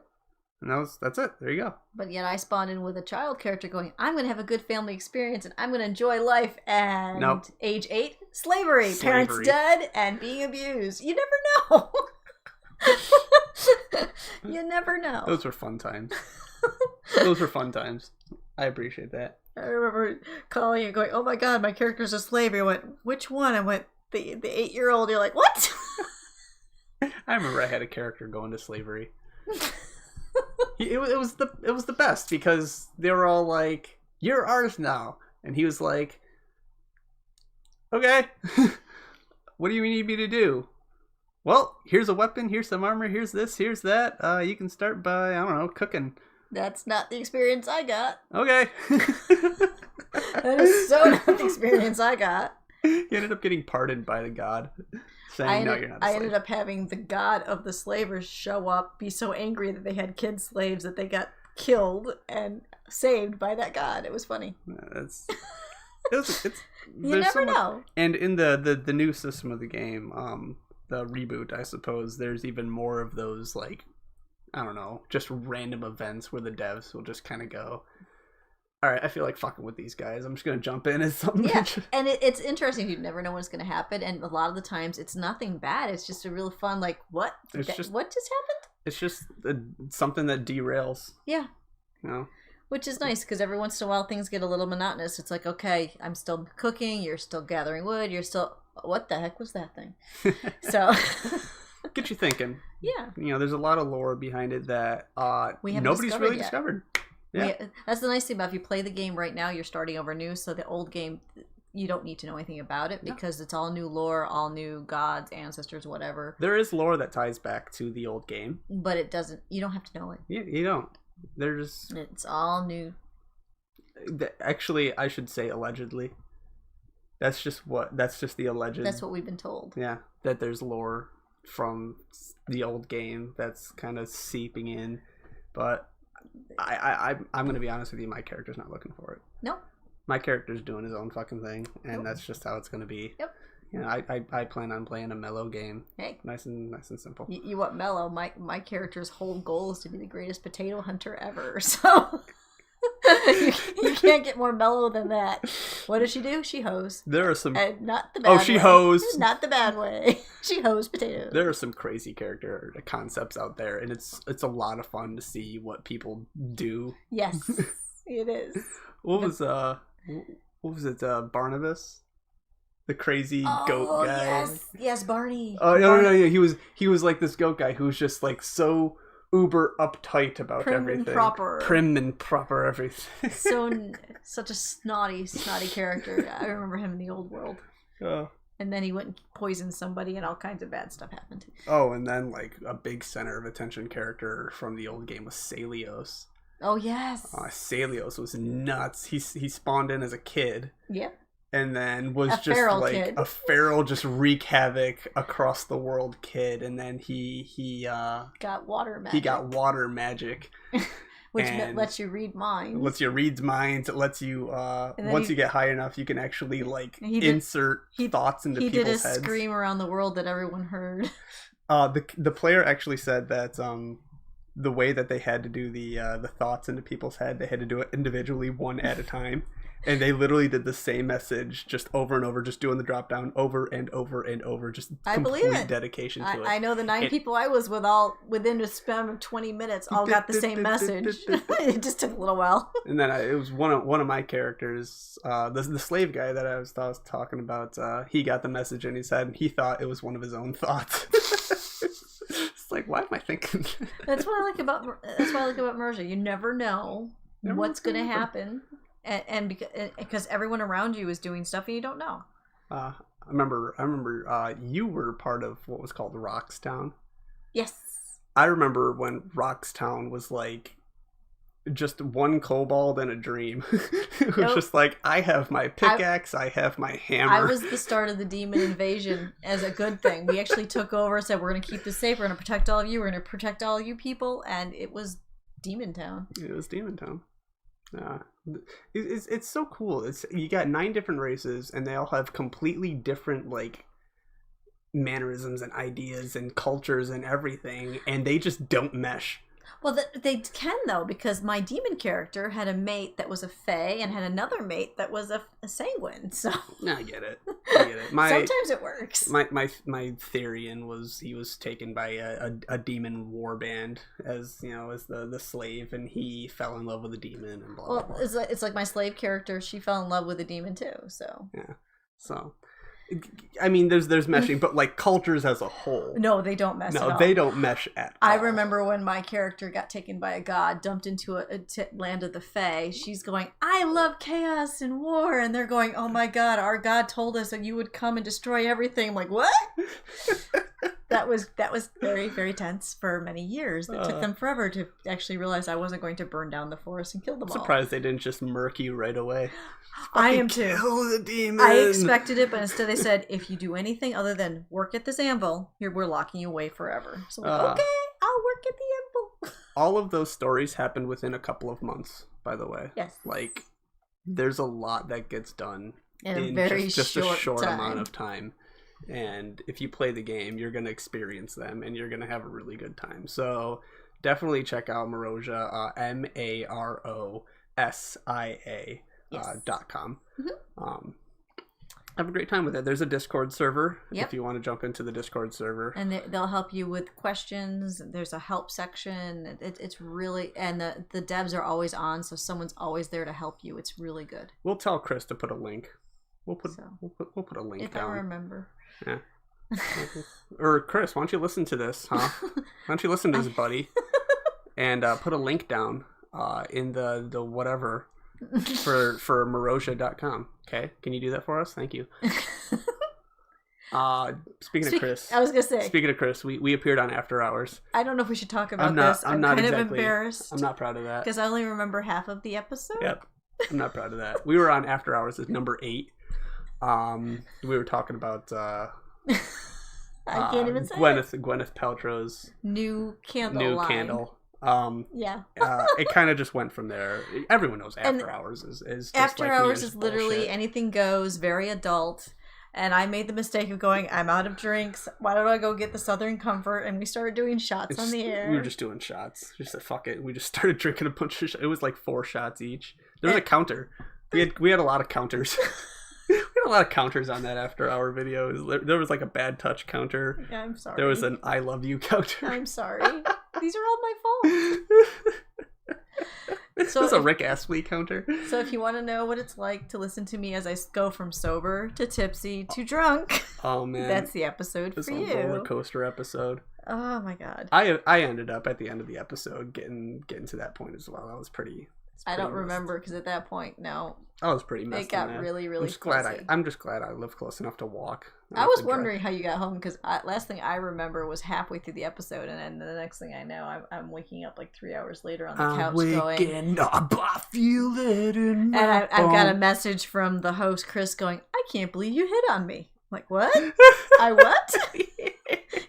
And that's it. There you go. But yet I spawned in with a child character going, I'm going to have a good family experience and I'm going to enjoy life. And age 8, slavery. Parents dead and being abused. You never know. You never know. Those were fun times. I appreciate that. I remember calling and going, oh my god, my character's a slave. I went, which one? I went, the 8-year-old. You're like, what? I remember I had a character going to slavery. It was the best because they were all like, you're ours now. And he was like, okay, what do you need me to do? Well, here's a weapon, here's some armor, here's this, here's that. You can start by, I don't know, cooking. That's not the experience I got. Okay. That is so not the experience I got. He ended up getting pardoned by the god, saying, no, you're not a slave. I ended up having the god of the slavers show up, be so angry that they had kid slaves that they got killed and saved by that god. It was funny. You never know. And in the new system of the game, the reboot, I suppose, there's even more of those, like, I don't know, just random events where the devs will just kind of go, all right, I feel like fucking with these guys. I'm just going to jump in as something. Yeah, and it's interesting. You never know what's going to happen. And a lot of the times it's nothing bad. It's just a real fun, like, what? What just happened? It's just something that derails. Yeah. Which is nice because every once in a while things get a little monotonous. It's like, okay, I'm still cooking. You're still gathering wood. You're still... What the heck was that thing? So... Get you thinking. Yeah. There's a lot of lore behind it that nobody's really discovered. Yeah. That's the nice thing about if you play the game right now, you're starting over new. So the old game, you don't need to know anything about it because it's all new lore, all new gods, ancestors, whatever. There is lore that ties back to the old game. But it doesn't, you don't have to know it. Yeah, you don't. It's all new. Actually, I should say allegedly. That's just the alleged. That's what we've been told. Yeah, that there's lore from the old game that's kind of seeping in. But I'm going to be honest with you, my character's not looking for it. No. My character's doing his own fucking thing, and that's just how it's going to be. Yep. I plan on playing a mellow game. Hey, nice and simple. You want mellow? My character's whole goal is to be the greatest potato hunter ever. So you can't get more mellow than that. What does she do? She hoes. There are some not the bad way. she hoes. Not the bad way. She hoes potatoes. There are some crazy character concepts out there, and it's a lot of fun to see what people do. Yes, it is. What was it? Barnabas, the crazy goat guy. Yes, Barney. Oh no, he was like this goat guy who was just like so uber uptight about everything. Prim and proper everything. Such a snotty character. I remember him in the old world. Oh. And then he went and poisoned somebody, and all kinds of bad stuff happened. Oh, and then like a big center of attention character from the old game was Salios. Oh yes. Salios was nuts. He spawned in as a kid. Yep. And then was just like kid. A feral, just wreak havoc across the world kid. And then he got water magic. He got water magic. Which lets you read minds. It lets you read minds. It lets you, once you get high enough, you can actually insert thoughts into people's heads. He did a scream around the world that everyone heard. The player actually said that the way that they had to do the thoughts into people's head, they had to do it individually, one at a time. And they literally did the same message just over and over, just doing the drop down over and over and over, just complete dedication to it. I know the 9 people I was with all within a span of 20 minutes all got the same message. It just took a little while. And then it was one of my characters, the slave guy that I was talking about. He got the message in his head, and he thought it was one of his own thoughts. It's like, why am I thinking? That's what I like about Merja. You never know what's going to happen. And because everyone around you is doing stuff and you don't know. I remember you were part of what was called Roxtown. Yes. I remember when Roxtown was like just one kobold and a dream. It was just like, I have my pickaxe, I have my hammer. I was the start of the demon invasion as a good thing. We actually took over and said, we're going to keep this safe, we're going to protect all of you, we're going to protect all you people, and it was Demon Town. It was Demon Town. It's so cool. You got 9 different races, and they all have completely different like mannerisms and ideas and cultures and everything, and they just don't mesh. Well, they can though, because my demon character had a mate that was a fae and had another mate that was a sanguine. So I get it. Sometimes it works. My Therian he was taken by a demon warband as the slave, and he fell in love with a demon and blah blah blah. It's like my slave character. She fell in love with a demon too. So yeah. So. I mean, there's meshing, but like cultures as a whole. No, they don't mesh at all. No, they don't mesh at all. I remember when my character got taken by a god, dumped into a land of the Fae. She's going, I love chaos and war. And they're going, oh my god, our god told us that you would come and destroy everything. I'm like, what? That was very, very tense for many years. It took them forever to actually realize I wasn't going to burn down the forest and kill them all. Surprised they didn't just murk you right away. I am too. Kill the demon. I expected it, but instead they said, if you do anything other than work at this anvil, we're locking you away forever. So I'm like, okay, I'll work at the anvil. All of those stories happened within a couple of months, by the way. Yes. Like, there's a lot that gets done in a very just a short amount of time. And if you play the game, you're going to experience them, and you're going to have a really good time. So definitely check out Marosia, MAROSIA. .com. Mm-hmm. Have a great time with it. There's a Discord server if you want to jump into the Discord server, and they'll help you with questions. There's a help section. It's really, and the devs are always on, so someone's always there to help you. It's really good. We'll tell Chris to put a link. We'll put a link if down. I remember. Yeah. Or Chris, why don't you listen to this, huh? Why don't you listen to this, buddy, and put a link down in the whatever. for Marosia.com. Okay, can you do that for us? Thank you. Speaking of Chris, I was gonna say. Speaking of Chris, we appeared on After Hours. I don't know if we should talk about this. I'm kind of embarrassed. I'm not proud of that because I only remember half of the episode. Yep, I'm not proud of that. We were on After Hours as number 8. We were talking about. I can't even say Gwyneth Paltrow's new candle line. It kind of just went from there. Everyone knows After Hours is just After like Hours is bullshit. Literally anything goes, very adult. And I made the mistake of going, I'm out of drinks. Why don't I go get the Southern Comfort? And we started doing shots on the air. We were just doing shots. Just said, fuck it. We just started drinking a bunch of shots. It was like 4 shots each. There was a counter. We had a lot of counters. We had a lot of counters on that after hour videos. There was like a bad touch counter. Yeah, I'm sorry. There was an I love you counter. I'm sorry. These are all my fault. So it's a Rick Astley counter. So if you want to know what it's like to listen to me as I go from sober to tipsy to drunk, oh man, that's the episode for you. This roller coaster episode. Oh my god. I ended up at the end of the episode getting to that point as well. That was pretty. I don't remember because at that point, no. I was pretty messed up. It got really, really I'm just glad I live close enough to walk. I was wondering how you got home because last thing I remember was halfway through the episode, and then the next thing I know, I'm waking up like 3 hours later on the couch going. Up, I feel it in my and I've got a message from the host Chris going, "I can't believe you hit on me." I'm like, what? I what?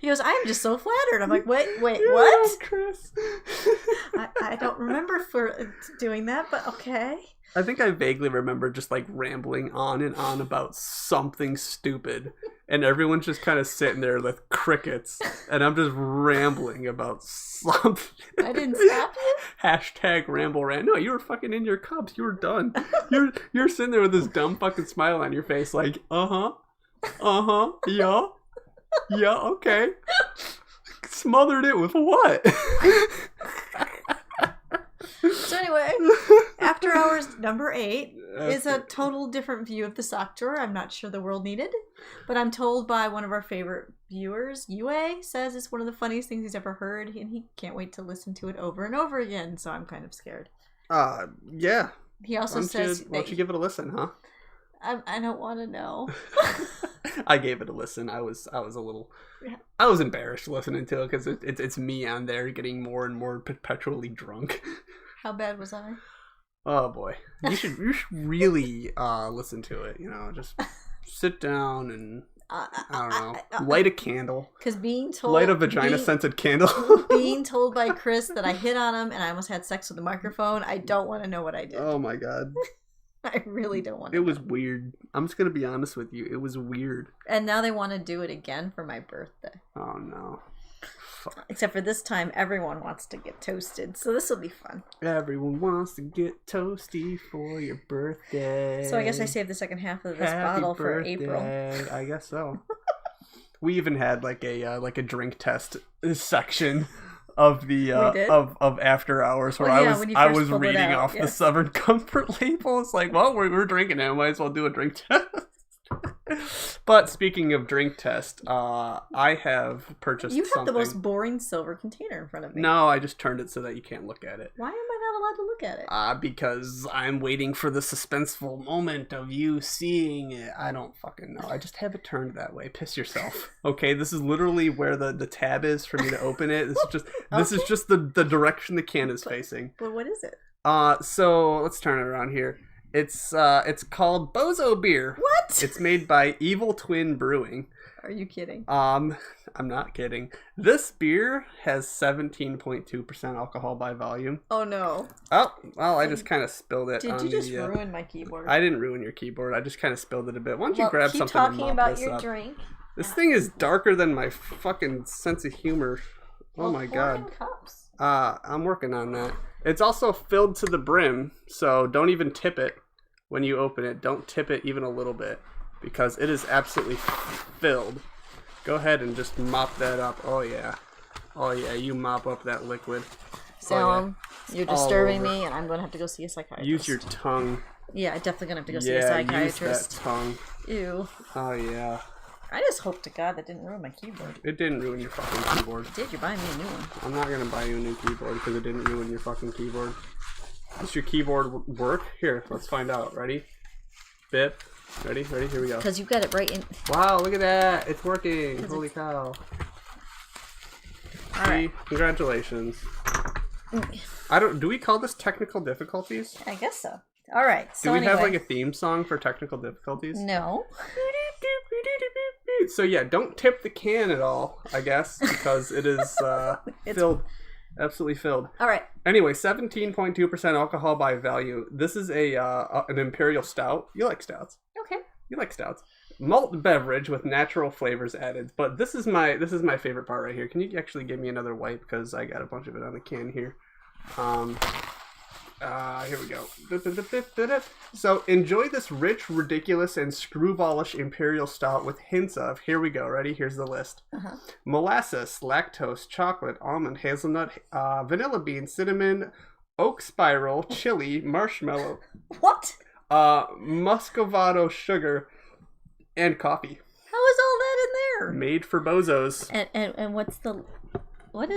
He goes, I am just so flattered. I'm like, wait, what? Chris. I don't remember for doing that, but okay. I think I vaguely remember just like rambling on and on about something stupid, and everyone's just kind of sitting there with crickets, and I'm just rambling about something. I didn't stop you? Hashtag ramble rant. No, you were fucking in your cups. You were done. You're sitting there with this dumb fucking smile on your face, like, yeah. Yeah, okay. Smothered it with what? So anyway, After Hours number 8 is a total different view of the sock drawer. I'm not sure the world needed, but I'm told by one of our favorite viewers, Yue, says it's one of the funniest things he's ever heard, and he can't wait to listen to it over and over again, so I'm kind of scared. Yeah. He also says... Why don't you give it a listen, huh? I don't want to know. I gave it a listen. I was I was embarrassed listening to it because it's me on there getting more and more perpetually drunk. How bad was I? Oh boy, you should really listen to it. You know, just sit down and I don't know, light a candle. Because being told, light a vagina scented candle. Being told by Chris that I hit on him and I almost had sex with the microphone, I don't want to know what I did. Oh my god. I really don't want to. It was weird. I'm just going to be honest with you. It was weird. And now they want to do it again for my birthday. Oh, no. Fuck. Except for this time, everyone wants to get toasted. So this will be fun. Everyone wants to get toasty for your birthday. So I guess I saved the second half of this bottle for April. I guess so. We even had like a drink test section of the of After Hours where I was reading off the Southern Comfort label. It's like, well, we're drinking it, might as well do a drink test. But speaking of drink test, I have purchased something. You have the most boring silver container in front of me. No, I just turned it so that you can't look at it. Why am I not allowed to look at it? Because I'm waiting for the suspenseful moment of you seeing it. I don't fucking know. I just have it turned that way. Piss yourself. Okay, this is literally where the tab is for me to open it. This is just the direction the can is facing. But what is it? So let's turn it around here. It's called Bozo Beer. What? It's made by Evil Twin Brewing. Are you kidding? I'm not kidding. This beer has 17.2% alcohol by volume. Oh no. Oh, well, I just kind of spilled it. Did you just ruin my keyboard? I didn't ruin your keyboard. I just kind of spilled it a bit. Why don't you grab something and mop talking about this your up? drink. This thing is darker than my fucking sense of humor. Oh my god. Cups. I'm working on that. It's also filled to the brim, so don't even tip it when you open it. Don't tip it even a little bit, because it is absolutely filled. Go ahead and just mop that up. Oh yeah, you mop up that liquid. Salem, you're disturbing me, and I'm going to have to go see a psychiatrist. Use your tongue. Yeah, I'm definitely going to have to go see a psychiatrist. Use that tongue. Ew. Oh yeah. I just hope to God that didn't ruin my keyboard. It didn't ruin your fucking keyboard. It did. You're buying me a new one. I'm not going to buy you a new keyboard because it didn't ruin your fucking keyboard. Does your keyboard work? Here, let's find out. Ready? Bip. Ready? Here we go. Because you got it right in. Wow, look at that. It's working. Holy cow. All right. Congratulations. Do we call this technical difficulties? I guess so. All right. So do we have like a theme song for technical difficulties? No. So yeah, don't tip the can at all, I guess, because it is filled. Absolutely filled. All right. Anyway, 17.2% alcohol by value. This is an imperial stout. You like stouts? Okay. You like stouts. Malt beverage with natural flavors added. But this is my favorite part right here. Can you actually give me another wipe, because I got a bunch of it on the can here. Here we go. So enjoy this rich, ridiculous, and screwballish imperial stout with hints of, here we go, ready? Here's the list. Molasses, lactose, chocolate, almond, hazelnut, vanilla bean, cinnamon, oak spiral, chili, marshmallow. What? Muscovado sugar, and coffee. How is all that in there? Made for bozos. And what is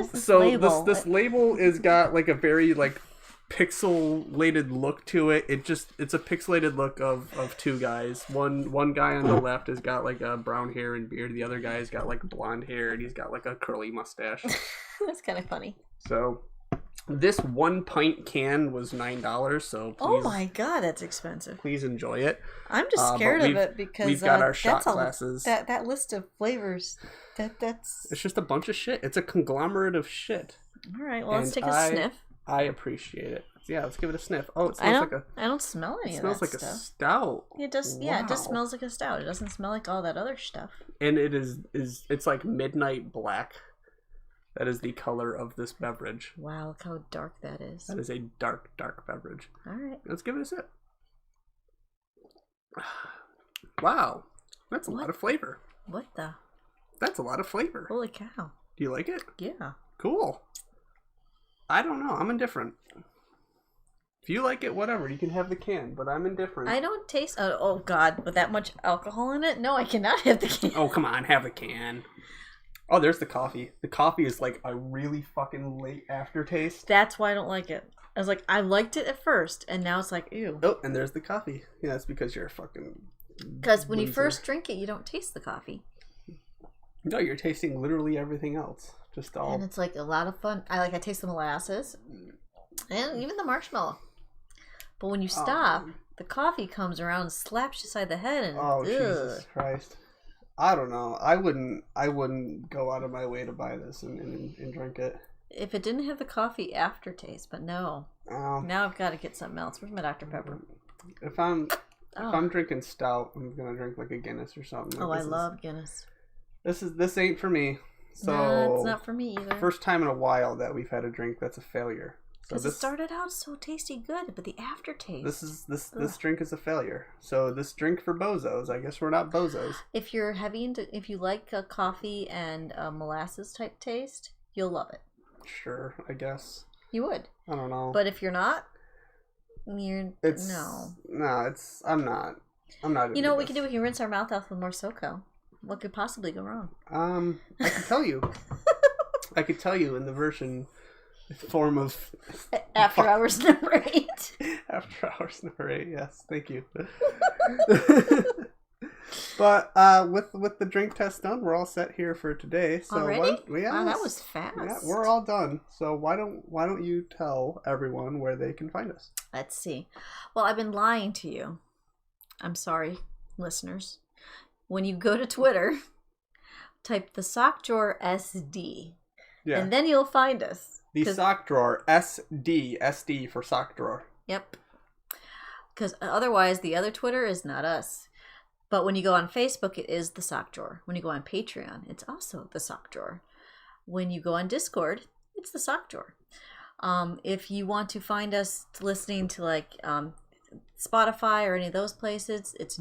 this label? So this label is got like a very like pixelated look to it. It's a pixelated look of two guys. One guy on the left has got like a brown hair and beard. The other guy has got like blonde hair and he's got like a curly mustache. That's kind of funny. So this 1 pint can was $9. So please, oh my god, that's expensive. Please enjoy it. I'm just scared of it because we've got our shot glasses. That list of flavors. That's it's just a bunch of shit. It's a conglomerate of shit. All right, well, let's take a sniff. I appreciate it. Yeah, let's give it a sniff. Oh, it smells I don't smell any of that stuff. It smells like a stout. It does. Wow. Yeah, it just smells like a stout. It doesn't smell like all that other stuff. And it's like midnight black. That is the color of this beverage. Wow, look how dark that is. That is a dark, dark beverage. All right. Let's give it a sip. Wow. That's a lot of flavor. What the? That's a lot of flavor. Holy cow. Do you like it? Yeah. Cool. I don't know. I'm indifferent. If you like it, whatever. You can have the can, but I'm indifferent. I don't taste... Oh, God. With that much alcohol in it? No, I cannot have the can. Oh, come on. Have the can. Oh, there's the coffee. The coffee is like a really fucking late aftertaste. That's why I don't like it. I was like, I liked it at first, and now it's like, ew. Oh, and there's the coffee. Yeah, it's because you're a fucking... Because when you first drink it, you don't taste the coffee. No, you're tasting literally everything else. Just all... And it's like a lot of fun. I taste the molasses. And even the marshmallow. But when you stop, the coffee comes around and slaps you side the head. And, oh, Jesus Christ. I don't know. I wouldn't go out of my way to buy this and drink it. If it didn't have the coffee aftertaste, but no. Now I've got to get something else. Where's my Dr. Pepper? If I'm drinking stout, I'm gonna drink like a Guinness or something. Oh, I love Guinness. This ain't for me. So no, it's not for me either. First time in a while that we've had a drink that's a failure. Because it started out so tasty good, but the aftertaste. This drink is a failure. So this drink for bozos. I guess we're not bozos. If you're if you like a coffee and a molasses type taste, you'll love it. Sure, I guess. You would. I don't know. But if you're not, I'm not. You know what we can do? We can rinse our mouth off with more SoCo. What could possibly go wrong? I can tell you. I could tell you in the form of After Hours number 8. After Hours number 8, yes. Thank you. But with the drink test done, we're all set here for today. So already? Wow, that was fast. Yeah, we're all done. So why don't you tell everyone where they can find us? Let's see. Well, I've been lying to you. I'm sorry, listeners. When you go to Twitter, type the sock drawer SD. Yeah. And then you'll find us. The sock drawer, SD for sock drawer. Yep. Because otherwise, the other Twitter is not us. But when you go on Facebook, it is the sock drawer. When you go on Patreon, it's also the sock drawer. When you go on Discord, it's the sock drawer. If you want to find us listening to like Spotify or any of those places, it's